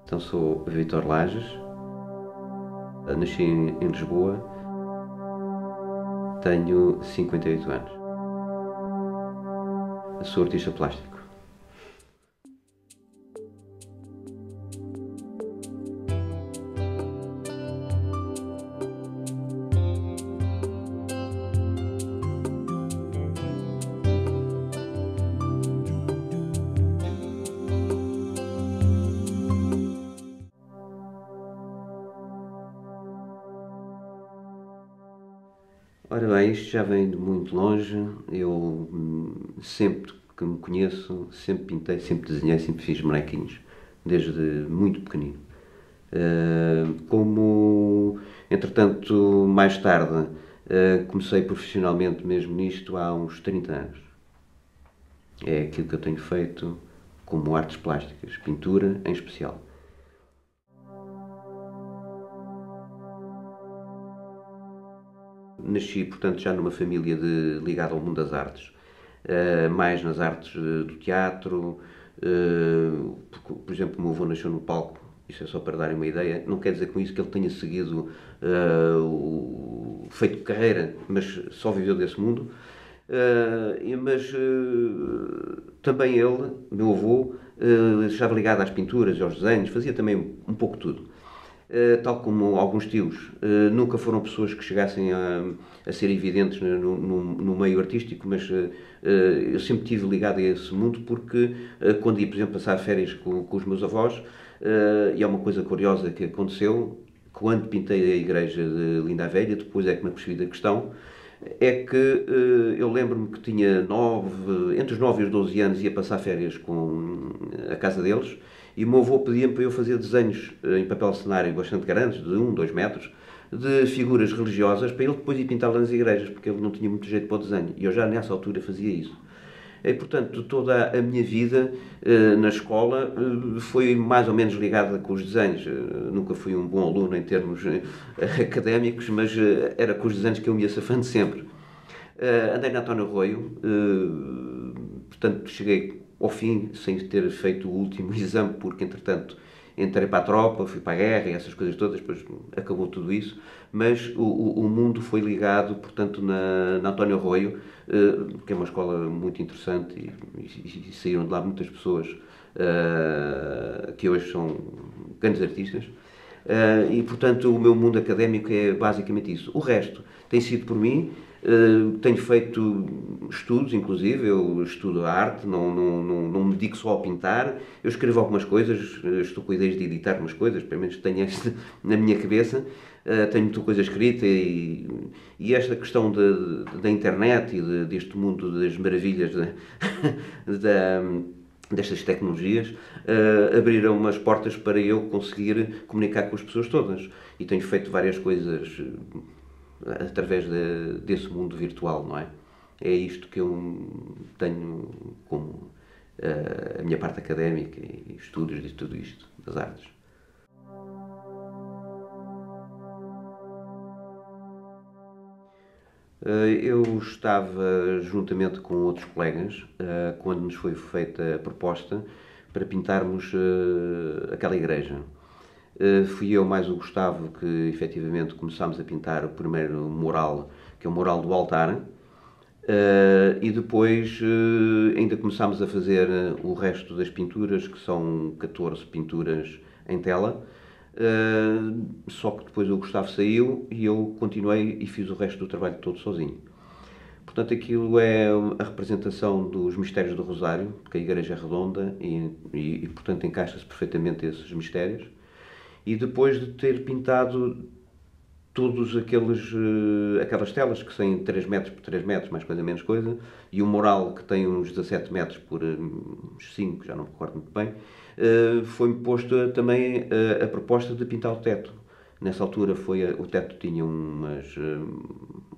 Então sou Vítor Lages, nasci em Lisboa, tenho 58 anos. Sou artista plástico. Ora bem, isto já vem de muito longe. Eu sempre que me conheço, sempre pintei, sempre desenhei, sempre fiz bonequinhos, desde muito pequenino. Como, entretanto, mais tarde, comecei profissionalmente mesmo nisto há uns 30 anos. É aquilo que eu tenho feito como artes plásticas, pintura em especial. Nasci, portanto, já numa família ligada ao mundo das artes, mais nas artes do teatro. Por exemplo, o meu avô nasceu no palco, isso é só para darem uma ideia. Não quer dizer com isso que ele tenha seguido feito carreira, mas só viveu desse mundo. Mas também ele, meu avô, estava ligado às pinturas, aos desenhos, fazia também um pouco tudo. Tal como alguns tios, nunca foram pessoas que chegassem a ser evidentes no meio artístico, mas eu sempre estive ligado a esse mundo porque quando ia, por exemplo, passar férias com os meus avós, e é uma coisa curiosa que aconteceu, quando pintei a igreja de Linda a Velha, depois é que me apercebi da questão, é que eu lembro-me que tinha entre os 9 e os 12 anos, ia passar férias com a casa deles, e o meu avô pedia-me para eu fazer desenhos em papel cenário bastante grandes, de 2 metros, de figuras religiosas, para ele depois ir pintá-las nas igrejas, porque ele não tinha muito jeito para o desenho. E eu já nessa altura fazia isso. E, portanto, toda a minha vida na escola foi mais ou menos ligada com os desenhos. Nunca fui um bom aluno em termos académicos, mas era com os desenhos que eu me ia safando sempre. Andei na António Arroio, portanto, cheguei ao fim sem ter feito o último exame, porque entretanto entrei para a tropa, fui para a guerra e essas coisas todas, depois acabou tudo isso, mas o mundo foi ligado, portanto, na António Arroio, que é uma escola muito interessante e saíram de lá muitas pessoas que hoje são grandes artistas. E portanto o meu mundo académico é basicamente isso. O resto tem sido por mim. Tenho feito estudos, inclusive, eu estudo a arte, não me dedico só a pintar. Eu escrevo algumas coisas, estou com ideias de editar umas coisas, pelo menos tenho isto na minha cabeça. Tenho muita coisa escrita e esta questão da internet e deste mundo das maravilhas da, destas tecnologias abriram umas portas para eu conseguir comunicar com as pessoas todas. E tenho feito várias coisas através desse mundo virtual, não é? É isto que eu tenho como a minha parte académica e estudos de tudo isto, das artes. Eu estava juntamente com outros colegas quando nos foi feita a proposta para pintarmos aquela igreja. Fui eu mais o Gustavo que efetivamente começámos a pintar o primeiro mural, que é o mural do altar, e depois ainda começámos a fazer o resto das pinturas, que são 14 pinturas em tela. Só que depois o Gustavo saiu e eu continuei e fiz o resto do trabalho todo sozinho. Portanto, aquilo é a representação dos mistérios do Rosário, porque a igreja é redonda e portanto, encaixa-se perfeitamente esses mistérios. E depois de ter pintado todos aquelas telas que têm 3 metros por 3 metros, mais coisa menos coisa, e um mural que tem uns 17 metros por uns 5, já não me recordo muito bem, foi-me posto também a proposta de pintar o teto. Nessa altura o teto tinha uma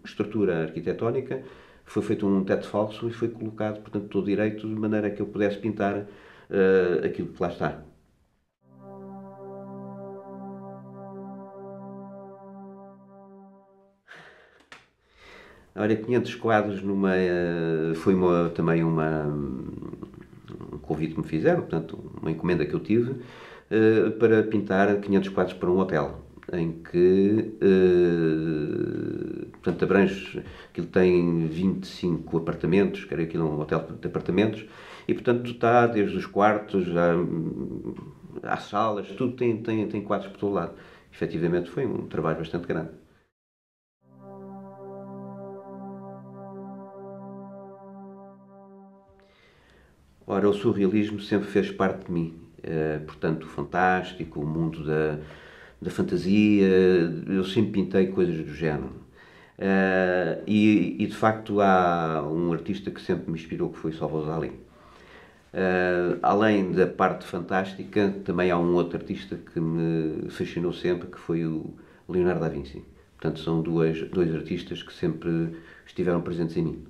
estrutura arquitetónica, foi feito um teto falso e foi colocado, portanto, todo direito, de maneira que eu pudesse pintar aquilo que lá está. Olha, 500 quadros foi também um convite que me fizeram, portanto, uma encomenda que eu tive. para pintar 500 quadros para um hotel, em que, portanto, abrange, aquilo tem 25 apartamentos, que era aquilo um hotel de apartamentos, e, portanto, está desde os quartos às salas, tudo tem quadros por todo lado. Efetivamente, foi um trabalho bastante grande. Ora, o surrealismo sempre fez parte de mim. Portanto, o fantástico, o mundo da fantasia, eu sempre pintei coisas do género. E de facto há um artista que sempre me inspirou, que foi Salvador Dalí. Além da parte fantástica, também há um outro artista que me fascinou sempre, que foi o Leonardo da Vinci. Portanto, são dois artistas que sempre estiveram presentes em mim.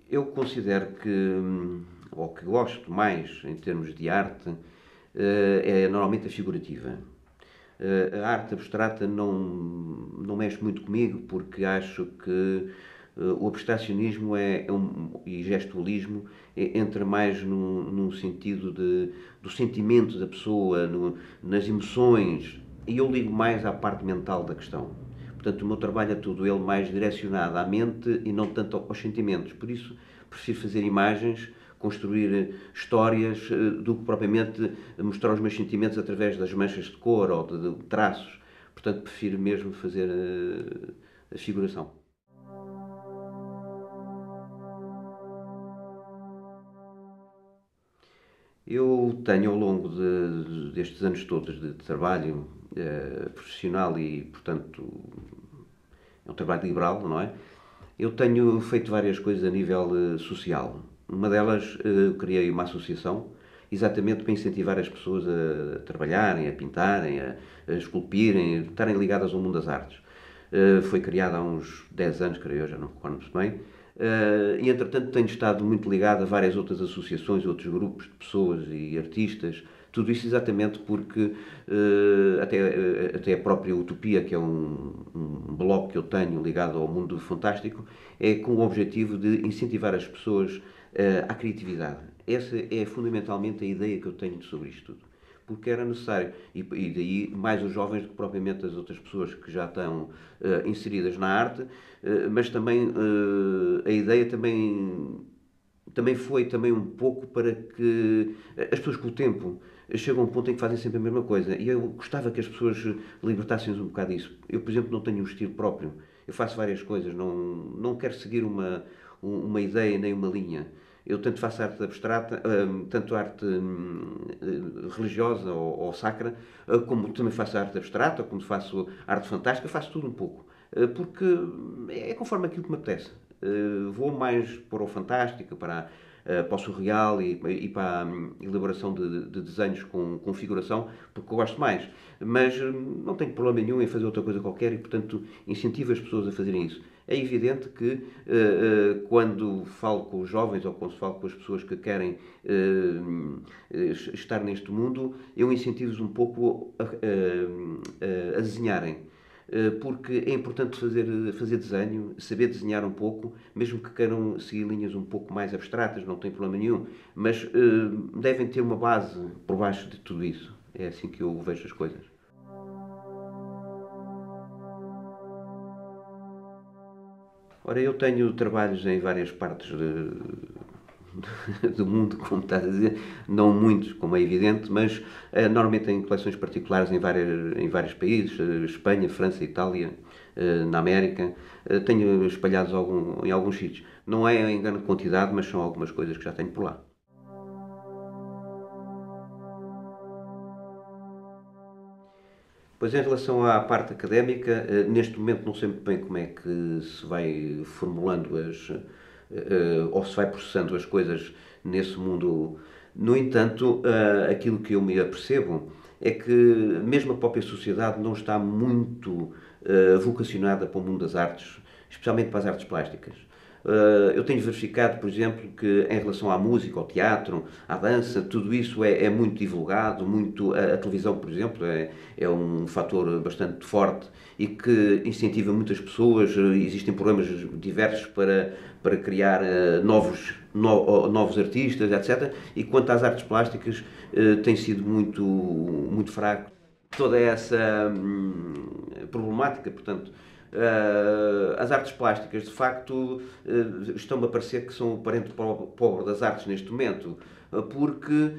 Eu considero que, ou que gosto mais em termos de arte, é normalmente a figurativa. A arte abstrata não mexe muito comigo, porque acho que o abstracionismo e gestualismo entra mais num sentido do sentimento da pessoa, nas emoções, e eu ligo mais à parte mental da questão. Portanto, o meu trabalho é tudo ele mais direcionado à mente e não tanto aos sentimentos. Por isso, prefiro fazer imagens, construir histórias, do que propriamente mostrar os meus sentimentos através das manchas de cor ou de traços. Portanto, prefiro mesmo fazer a figuração. Eu tenho, ao longo destes anos todos de trabalho profissional e, portanto, é um trabalho liberal, não é? Eu tenho feito várias coisas a nível social. Uma delas, criei uma associação exatamente para incentivar as pessoas a trabalharem, a pintarem, a esculpirem, a estarem ligadas ao mundo das artes. Foi criada há uns 10 anos, creio eu, já não recordo muito bem. E, entretanto, tenho estado muito ligado a várias outras associações, outros grupos de pessoas e artistas. Tudo isso exatamente porque até a própria Utopia, que é um blog que eu tenho ligado ao mundo fantástico, é com o objetivo de incentivar as pessoas à criatividade. Essa é fundamentalmente a ideia que eu tenho sobre isto tudo. Porque era necessário, e daí mais os jovens do que propriamente as outras pessoas que já estão inseridas na arte, mas também a ideia também foi também um pouco para que as pessoas com o tempo chegam a um ponto em que fazem sempre a mesma coisa. E eu gostava que as pessoas libertassem-se um bocado disso. Eu, por exemplo, não tenho um estilo próprio. Eu faço várias coisas, não quero seguir uma ideia nem uma linha. Eu tanto faço arte abstrata, tanto arte religiosa ou sacra, como também faço arte abstrata, como faço arte fantástica, faço tudo um pouco. Porque é conforme aquilo que me apetece. Vou mais para o fantástico, para o surreal e para a elaboração de desenhos com configuração, porque eu gosto mais. Mas não tenho problema nenhum em fazer outra coisa qualquer e, portanto, incentivo as pessoas a fazerem isso. É evidente que quando falo com os jovens ou quando falo com as pessoas que querem estar neste mundo, eu incentivo-os um pouco a desenharem. Porque é importante fazer desenho, saber desenhar um pouco, mesmo que queiram seguir linhas um pouco mais abstratas, não tem problema nenhum, mas devem ter uma base por baixo de tudo isso. É assim que eu vejo as coisas. Ora, eu tenho trabalhos em várias partes do mundo, como está a dizer, não muitos, como é evidente, mas normalmente tenho coleções particulares em vários países, Espanha, França, Itália, na América, tenho espalhados em alguns sítios. Não é em grande quantidade, mas são algumas coisas que já tenho por lá. Pois em relação à parte académica, neste momento não sei muito bem como é que se vai formulando ou se vai processando as coisas nesse mundo. No entanto, aquilo que eu me apercebo é que mesmo a própria sociedade não está muito vocacionada para o mundo das artes, especialmente para as artes plásticas. Eu tenho verificado, por exemplo, que em relação à música, ao teatro, à dança, tudo isso é muito divulgado, muito, a televisão, por exemplo, é um fator bastante forte e que incentiva muitas pessoas. Existem programas diversos para criar novos artistas, etc. E quanto às artes plásticas, tem sido muito fraco toda essa problemática. Portanto, as artes plásticas, de facto, estão-me a parecer que são o parente pobre das artes neste momento, porque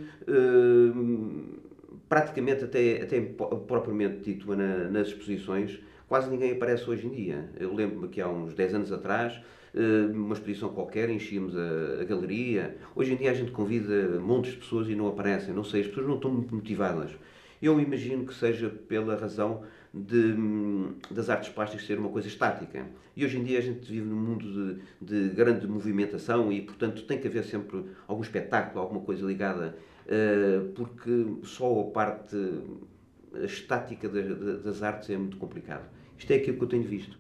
praticamente, até propriamente dito nas exposições, quase ninguém aparece hoje em dia. Eu lembro-me que há uns 10 anos atrás, uma exposição qualquer, enchíamos a galeria. Hoje em dia a gente convida montes de pessoas e não aparecem, não sei, as pessoas não estão muito motivadas. Eu imagino que seja pela razão das artes plásticas ser uma coisa estática. E hoje em dia a gente vive num mundo de grande movimentação e, portanto, tem que haver sempre algum espetáculo, alguma coisa ligada, porque só a parte estática das artes é muito complicado. Isto é aquilo que eu tenho visto.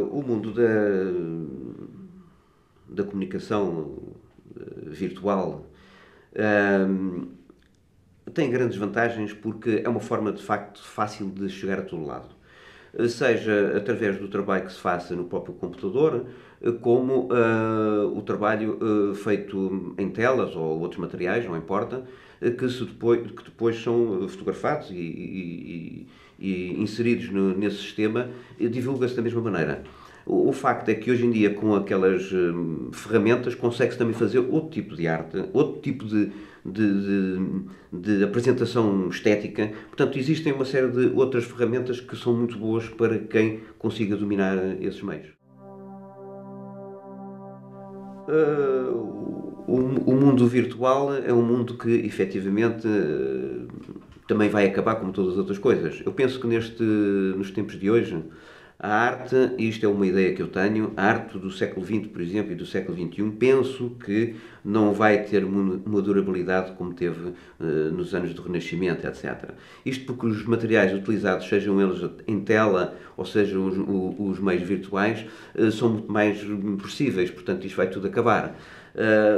O mundo da comunicação virtual tem grandes vantagens porque é uma forma de facto fácil de chegar a todo lado. Seja através do trabalho que se faça no próprio computador, como o trabalho feito em telas ou outros materiais, não importa, que depois são fotografados e inseridos nesse sistema, divulga-se da mesma maneira. O facto é que hoje em dia, com aquelas ferramentas, consegue-se também fazer outro tipo de arte, outro tipo de apresentação estética. Portanto, existem uma série de outras ferramentas que são muito boas para quem consiga dominar esses meios. O mundo virtual é um mundo que, efetivamente, também vai acabar como todas as outras coisas. Eu penso que nos tempos de hoje, a arte, e isto é uma ideia que eu tenho, a arte do século XX, por exemplo, e do século XXI, penso que não vai ter uma durabilidade como teve nos anos do Renascimento, etc. Isto porque os materiais utilizados, sejam eles em tela ou sejam os meios virtuais, são muito mais possíveis, portanto isto vai tudo acabar.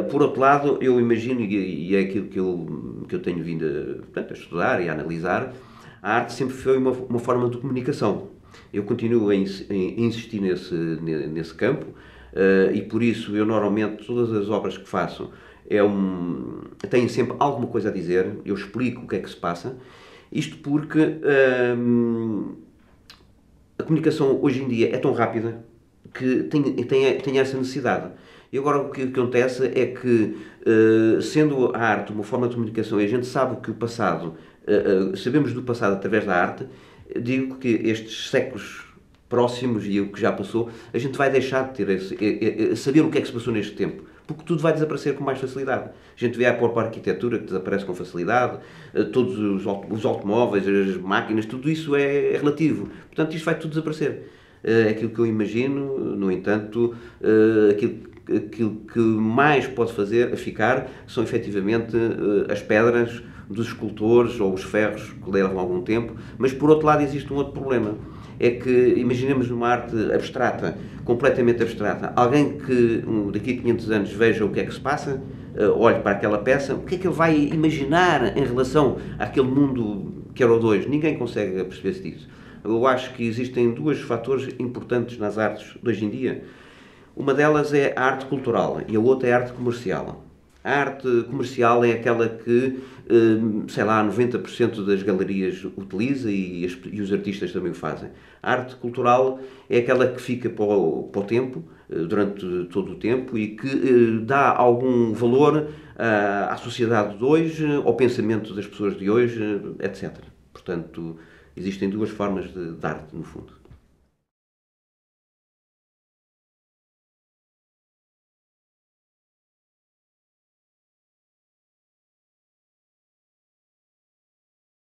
Por outro lado, eu imagino, e é aquilo que eu tenho vindo a estudar e a analisar, a arte sempre foi uma forma de comunicação. Eu continuo a insistir nesse campo e por isso eu normalmente todas as obras que faço têm sempre alguma coisa a dizer, eu explico o que é que se passa, isto porque a comunicação hoje em dia é tão rápida que tem essa necessidade. E agora o que acontece é que, sendo a arte uma forma de comunicação e a gente sabe que o passado, sabemos do passado através da arte, digo que estes séculos próximos e o que já passou, a gente vai deixar de ter saber o que é que se passou neste tempo, porque tudo vai desaparecer com mais facilidade. A gente vê a própria arquitetura que desaparece com facilidade, todos os automóveis, as máquinas, tudo isso é relativo. Portanto, isto vai tudo desaparecer. Aquilo que eu imagino, no entanto, aquilo que mais pode ficar são efetivamente as pedras dos escultores ou os ferros que levam algum tempo, mas por outro lado existe um outro problema, é que imaginemos numa arte abstrata, completamente abstrata, alguém que daqui a 500 anos veja o que é que se passa, olhe para aquela peça, o que é que ele vai imaginar em relação àquele mundo que era o dois? Ninguém consegue perceber-se disso. Eu acho que existem dois fatores importantes nas artes de hoje em dia. Uma delas é a arte cultural e a outra é a arte comercial. A arte comercial é aquela que, sei lá, 90% das galerias utiliza e os artistas também o fazem. A arte cultural é aquela que fica para o tempo, durante todo o tempo, e que dá algum valor à sociedade de hoje, ao pensamento das pessoas de hoje, etc. Portanto, existem duas formas de arte, no fundo.